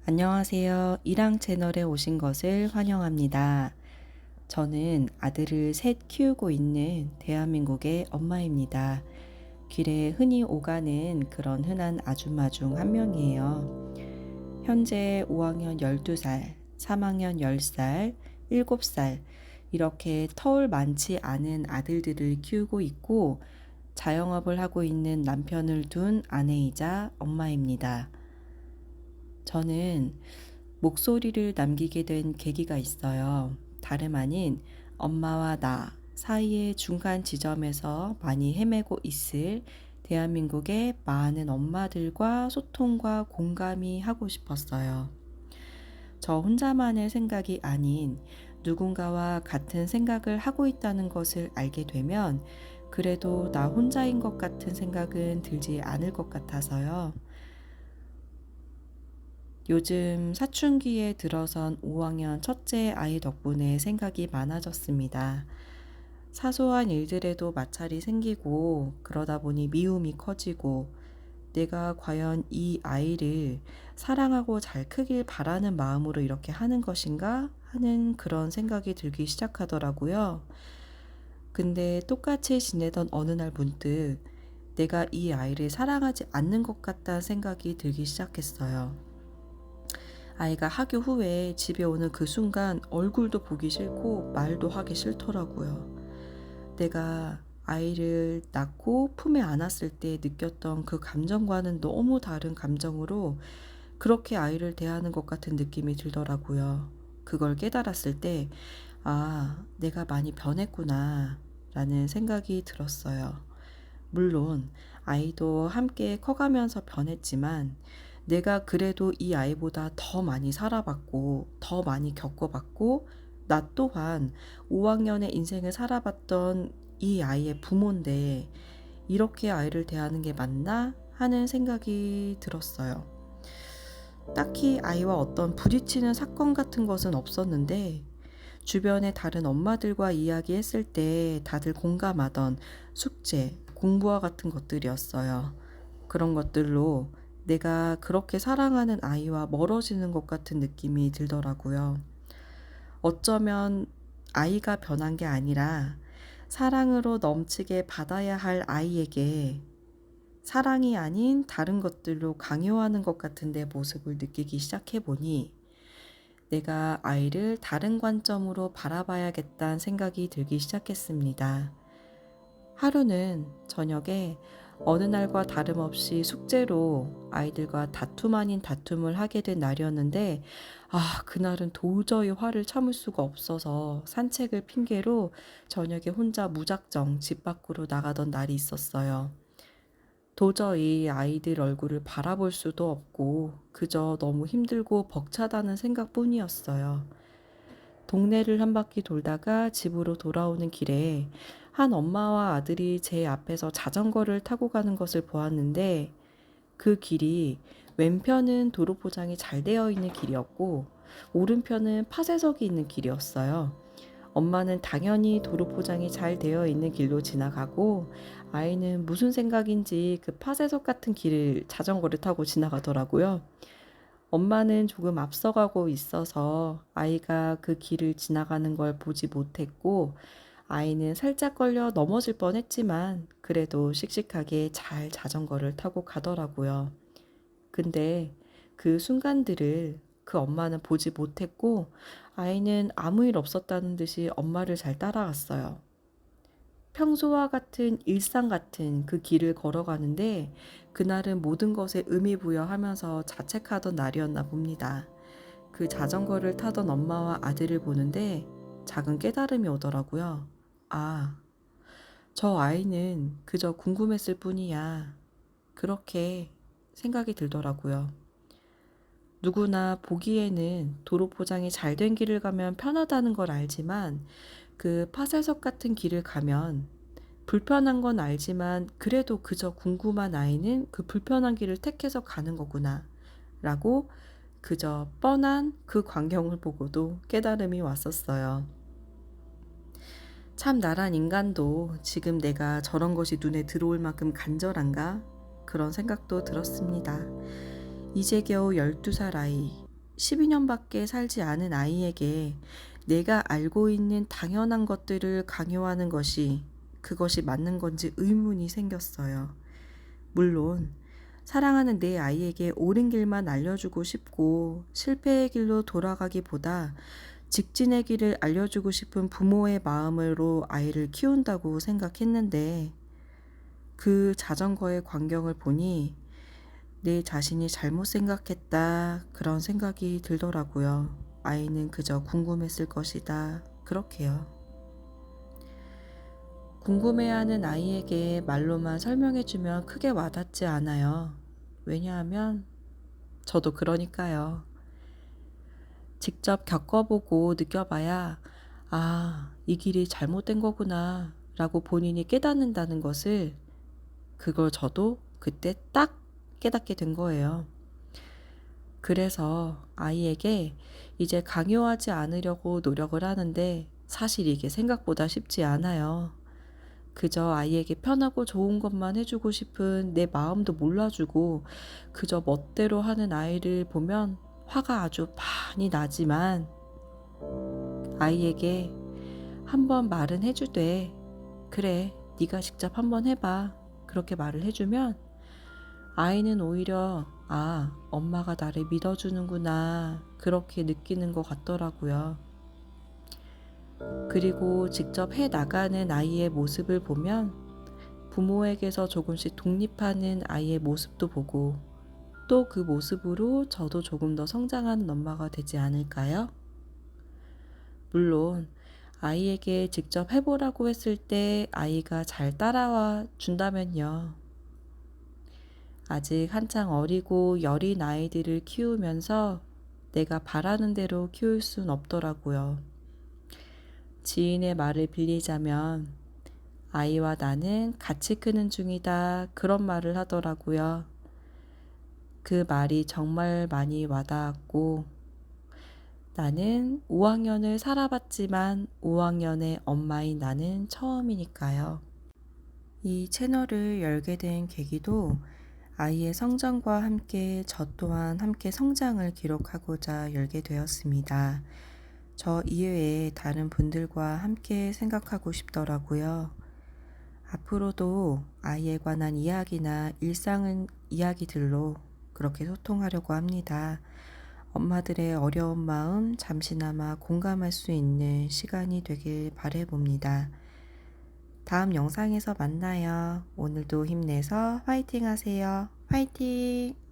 안녕하세요. 일랑 채널에 오신 것을 환영합니다. 저는 아들을 셋 키우고 있는 대한민국의 엄마입니다. 길에 흔히 오가는 그런 흔한 아줌마 중 한 명이에요. 현재 5학년 12살, 3학년 10살, 7살 이렇게 터울 많지 않은 아들들을 키우고 있고 자영업을 하고 있는 남편을 둔 아내이자 엄마입니다. 저는 목소리를 남기게 된 계기가 있어요. 다름 아닌 엄마와 나 사이의 중간 지점에서 많이 헤매고 있을 대한민국의 많은 엄마들과 소통과 공감이 하고 싶었어요. 저 혼자만의 생각이 아닌 누군가와 같은 생각을 하고 있다는 것을 알게 되면 그래도 나 혼자인 것 같은 생각은 들지 않을 것 같아서요. 요즘 사춘기에 들어선 5학년 첫째 아이 덕분에 생각이 많아졌습니다. 사소한 일들에도 마찰이 생기고 그러다 보니 미움이 커지고 내가 과연 이 아이를 사랑하고 잘 크길 바라는 마음으로 이렇게 하는 것인가 하는 그런 생각이 들기 시작하더라고요. 근데 똑같이 지내던 어느 날 문득 내가 이 아이를 사랑하지 않는 것 같다는 생각이 들기 시작했어요. 아이가 학교 후에 집에 오는 그 순간 얼굴도 보기 싫고 말도 하기 싫더라고요. 내가 아이를 낳고 품에 안았을 때 느꼈던 그 감정과는 너무 다른 감정으로 그렇게 아이를 대하는 것 같은 느낌이 들더라고요. 그걸 깨달았을 때, 아, 내가 많이 변했구나, 라는 생각이 들었어요. 물론 아이도 함께 커가면서 변했지만 내가 그래도 이 아이보다 더 많이 살아봤고 더 많이 겪어봤고 나 또한 5학년의 인생을 살아봤던 이 아이의 부모인데 이렇게 아이를 대하는 게 맞나 하는 생각이 들었어요. 딱히 아이와 어떤 부딪히는 사건 같은 것은 없었는데 주변의 다른 엄마들과 이야기했을 때 다들 공감하던 숙제, 공부와 같은 것들이었어요. 그런 것들로 내가 그렇게 사랑하는 아이와 멀어지는 것 같은 느낌이 들더라고요. 어쩌면 아이가 변한 게 아니라 사랑으로 넘치게 받아야 할 아이에게 사랑이 아닌 다른 것들로 강요하는 것 같은 내 모습을 느끼기 시작해 보니 내가 아이를 다른 관점으로 바라봐야겠다는 생각이 들기 시작했습니다. 하루는 저녁에 어느 날과 다름없이 숙제로 아이들과 다툼 아닌 다툼을 하게 된 날이었는데, 그날은 도저히 화를 참을 수가 없어서 산책을 핑계로 저녁에 혼자 무작정 집 밖으로 나가던 날이 있었어요. 도저히 아이들 얼굴을 바라볼 수도 없고, 그저 너무 힘들고 벅차다는 생각뿐이었어요. 동네를 한 바퀴 돌다가 집으로 돌아오는 길에 한 엄마와 아들이 제 앞에서 자전거를 타고 가는 것을 보았는데 그 길이 왼편은 도로 포장이 잘 되어 있는 길이었고 오른편은 파쇄석이 있는 길이었어요. 엄마는 당연히 도로 포장이 잘 되어 있는 길로 지나가고 아이는 무슨 생각인지 그 파쇄석 같은 길을 자전거를 타고 지나가더라고요. 엄마는 조금 앞서가고 있어서 아이가 그 길을 지나가는 걸 보지 못했고 아이는 살짝 걸려 넘어질 뻔했지만 그래도 씩씩하게 잘 자전거를 타고 가더라고요. 근데 그 순간들을 그 엄마는 보지 못했고 아이는 아무 일 없었다는 듯이 엄마를 잘 따라갔어요. 평소와 같은 일상 같은 그 길을 걸어가는데 그날은 모든 것에 의미 부여하면서 자책하던 날이었나 봅니다. 그 자전거를 타던 엄마와 아들을 보는데 작은 깨달음이 오더라고요. 아, 저 아이는 그저 궁금했을 뿐이야. 그렇게 생각이 들더라고요. 누구나 보기에는 도로 포장이 잘 된 길을 가면 편하다는 걸 알지만 그 파쇄석 같은 길을 가면 불편한 건 알지만 그래도 그저 궁금한 아이는 그 불편한 길을 택해서 가는 거구나 라고 그저 뻔한 그 광경을 보고도 깨달음이 왔었어요. 참 나란 인간도 지금 내가 저런 것이 눈에 들어올 만큼 간절한가? 그런 생각도 들었습니다. 이제 겨우 12살 아이, 12년밖에 살지 않은 아이에게 내가 알고 있는 당연한 것들을 강요하는 그것이 맞는 건지 의문이 생겼어요. 물론 사랑하는 내 아이에게 옳은 길만 알려주고 싶고 실패의 길로 돌아가기보다 직진의 길을 알려주고 싶은 부모의 마음으로 아이를 키운다고 생각했는데 그 자전거의 광경을 보니 내 자신이 잘못 생각했다 그런 생각이 들더라고요. 아이는 그저 궁금했을 것이다. 그렇게요. 궁금해하는 아이에게 말로만 설명해주면 크게 와닿지 않아요. 왜냐하면 저도 그러니까요. 직접 겪어보고 느껴봐야 이 길이 잘못된 거구나 라고 본인이 깨닫는다는 것을 그걸 저도 그때 딱 깨닫게 된 거예요. 그래서 아이에게 이제 강요하지 않으려고 노력을 하는데 사실 이게 생각보다 쉽지 않아요. 그저 아이에게 편하고 좋은 것만 해주고 싶은 내 마음도 몰라주고 그저 멋대로 하는 아이를 보면 화가 아주 많이 나지만 아이에게 한번 말은 해주되 그래 네가 직접 한번 해봐 그렇게 말을 해주면 아이는 오히려 엄마가 나를 믿어주는구나 그렇게 느끼는 것 같더라고요. 그리고 직접 해 나가는 아이의 모습을 보면 부모에게서 조금씩 독립하는 아이의 모습도 보고 또 그 모습으로 저도 조금 더 성장하는 엄마가 되지 않을까요? 물론 아이에게 직접 해보라고 했을 때 아이가 잘 따라와 준다면요. 아직 한창 어리고 여린 아이들을 키우면서 내가 바라는 대로 키울 순 없더라고요. 지인의 말을 빌리자면 아이와 나는 같이 크는 중이다 그런 말을 하더라고요. 그 말이 정말 많이 와닿았고 나는 5학년을 살아봤지만 5학년의 엄마인 나는 처음이니까요. 이 채널을 열게 된 계기도 아이의 성장과 함께 저 또한 함께 성장을 기록하고자 열게 되었습니다. 저 이외에 다른 분들과 함께 생각하고 싶더라고요. 앞으로도 아이에 관한 이야기나 일상 이야기들로 그렇게 소통하려고 합니다. 엄마들의 어려운 마음 잠시나마 공감할 수 있는 시간이 되길 바라봅니다. 다음 영상에서 만나요. 오늘도 힘내서 화이팅 하세요. 화이팅!